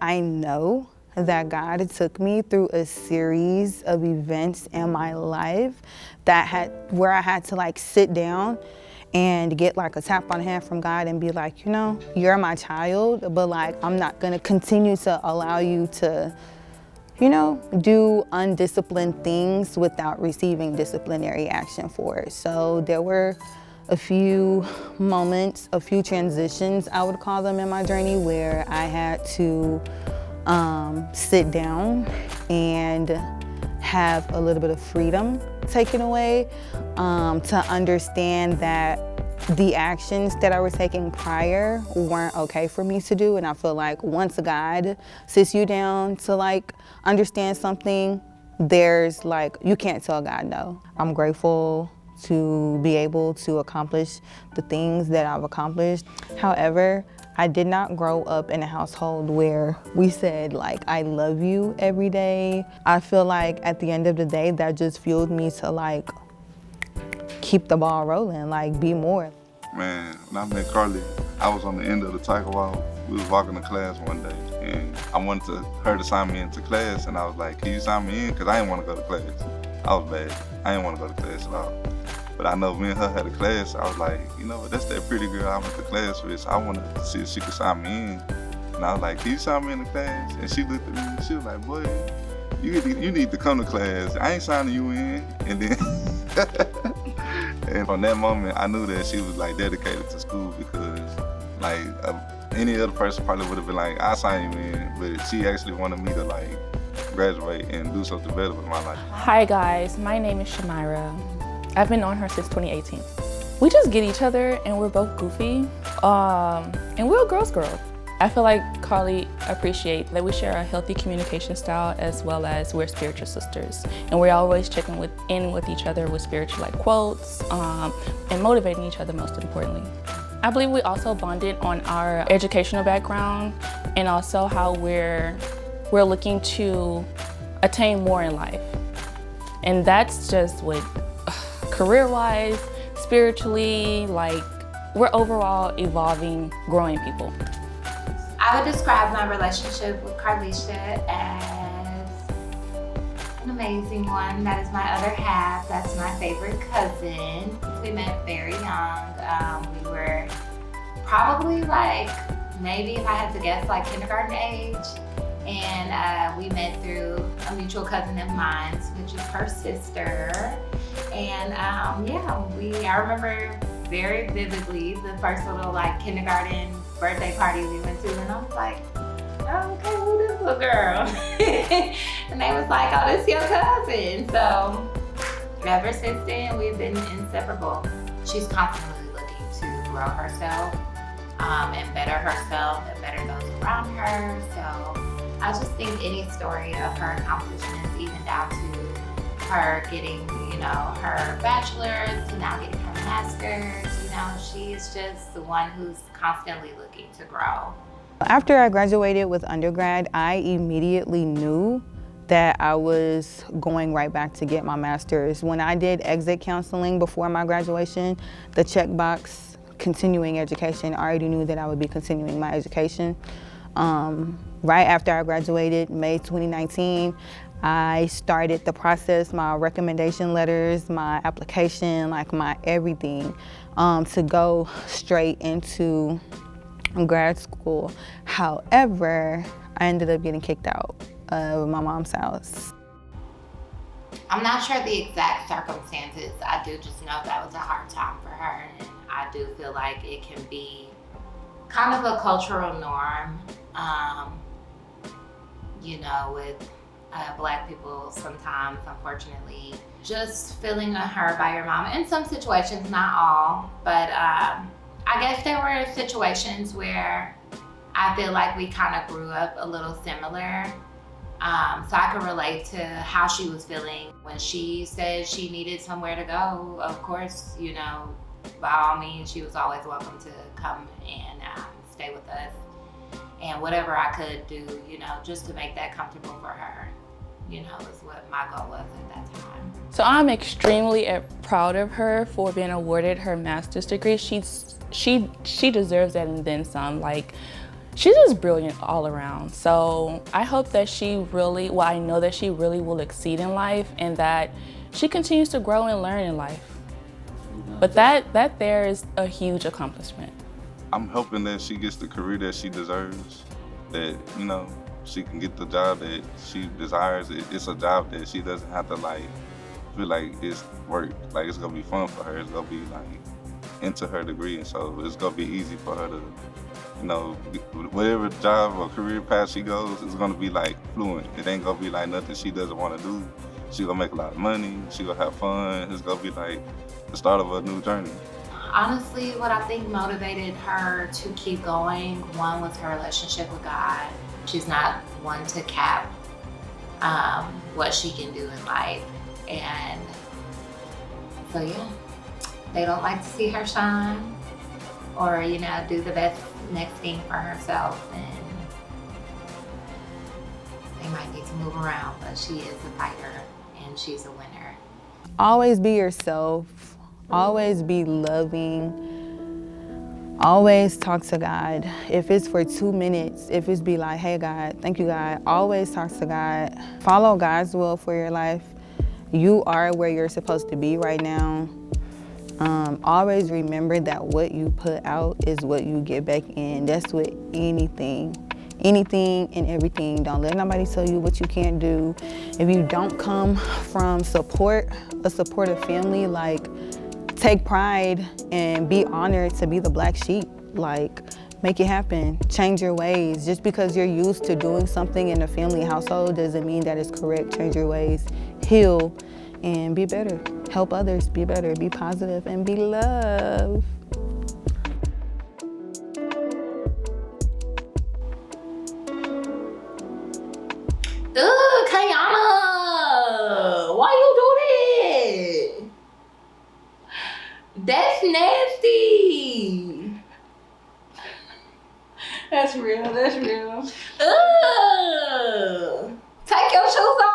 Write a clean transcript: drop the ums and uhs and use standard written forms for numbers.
I know that God took me through a series of events in my life where I had to like sit down and get like a tap on the hand from God and be like, you know, you're my child, but like I'm not gonna continue to allow you to, you know, do undisciplined things without receiving disciplinary action for it. So there were a few moments, a few transitions, I would call them, in my journey where I had to sit down and have a little bit of freedom taken away, to understand that the actions that I was taking prior weren't okay for me to do. And I feel like once God sits you down to like understand something, there's like, you can't tell God no. I'm grateful to be able to accomplish the things that I've accomplished. However, I did not grow up in a household where we said like, I love you every day. I feel like at the end of the day, that just fueled me to like keep the ball rolling, like be more. Man, when I met Carly, I was on the end of the tiger walk. We was walking to class one day and I wanted her to sign me into class, and I was like, can you sign me in? Because I didn't want to go to class. I was bad. I didn't want to go to class at all. But I know me and her had a class. I was like, you know, that's that pretty girl I went to class with. So I wanted to see if she could sign me in. And I was like, can you sign me in the class? And she looked at me and she was like, boy, you need to come to class. I ain't signing you in. And then, and from that moment, I knew that she was like dedicated to school, because like any other person probably would have been like, I'll sign you in. But she actually wanted me to like graduate and do something better with my life. Hi guys, my name is Shamira. I've been on her since 2018. We just get each other and we're both goofy, and we're a girl's girl. I feel like Carly appreciates that we share a healthy communication style, as well as we're spiritual sisters. And we're always checking in with each other with spiritual like quotes, and motivating each other most importantly. I believe we also bonded on our educational background and also how we're looking to attain more in life. And that's just what, career-wise, spiritually, like we're overall evolving, growing people. I would describe my relationship with Carlisha as an amazing one. That is my other half. That's my favorite cousin. We met very young. We were probably like, maybe if I had to guess, like kindergarten age. And we met through a mutual cousin of mine, which is her sister. And yeah, I remember very vividly the first little like kindergarten birthday party we went to, and I was like, oh, okay, who this little girl? And they was like, oh, this your cousin. So ever since then, we've been inseparable. She's constantly looking to grow herself, and better herself and better those around her. So I just think any story of her accomplishments, even down to her getting, you know, her bachelor's to now getting her master's, you know, she is just the one who's constantly looking to grow. After I graduated with undergrad, I immediately knew that I was going right back to get my master's. When I did exit counseling before my graduation, the checkbox continuing education, I already knew that I would be continuing my education. Right after I graduated, May 2019, I started the process, my recommendation letters, my application, like my everything, to go straight into grad school. However, I ended up getting kicked out of my mom's house. I'm not sure the exact circumstances. I do just know that was a hard time for her, and I do feel like it can be kind of a cultural norm, you know, with Black people sometimes, unfortunately, just feeling hurt by your mom. In some situations, not all, but I guess there were situations where I feel like we kind of grew up a little similar. So I could relate to how she was feeling when she said she needed somewhere to go. Of course, you know, by all means, she was always welcome to come and stay with us. And whatever I could do, you know, just to make that comfortable for her, you know, is what my goal was at that time. So I'm extremely proud of her for being awarded her master's degree. She deserves that and then some. Like, She's just brilliant all around. So I hope that I know that she really will exceed in life and that she continues to grow and learn in life. But that there is a huge accomplishment. I'm hoping that she gets the career that she deserves, that, you know, she can get the job that she desires. It's a job that she doesn't have to like feel like it's work. Like it's gonna be fun for her. It's gonna be like into her degree, and so it's gonna be easy for her to, you know, whatever job or career path she goes, it's gonna be like fluent. It ain't gonna be like nothing she doesn't want to do. She gonna make a lot of money. She gonna have fun. It's gonna be like the start of a new journey. Honestly, what I think motivated her to keep going, one was her relationship with God. She's not one to cap what she can do in life. And so yeah, they don't like to see her shine or, you know, do the best next thing for herself. And they might need to move around, but she is a fighter and she's a winner. Always be yourself. Always be loving. Always talk to God. If it's for 2 minutes, if it's be like, hey God, thank you God. Always talk to God. Follow God's will for your life. You are where you're supposed to be right now. Always remember that what you put out is what you get back in. That's with anything and everything. Don't let nobody tell you what you can't do. If you don't come from a supportive family, like, take pride and be honored to be the black sheep. Like, make it happen. Change your ways. Just because you're used to doing something in a family household doesn't mean that it's correct. Change your ways. Heal and be better. Help others be better. Be positive and be love. Ugh, Kayana, why you do that? That's nasty. That's real, that's real. Ugh. Take your shoes off.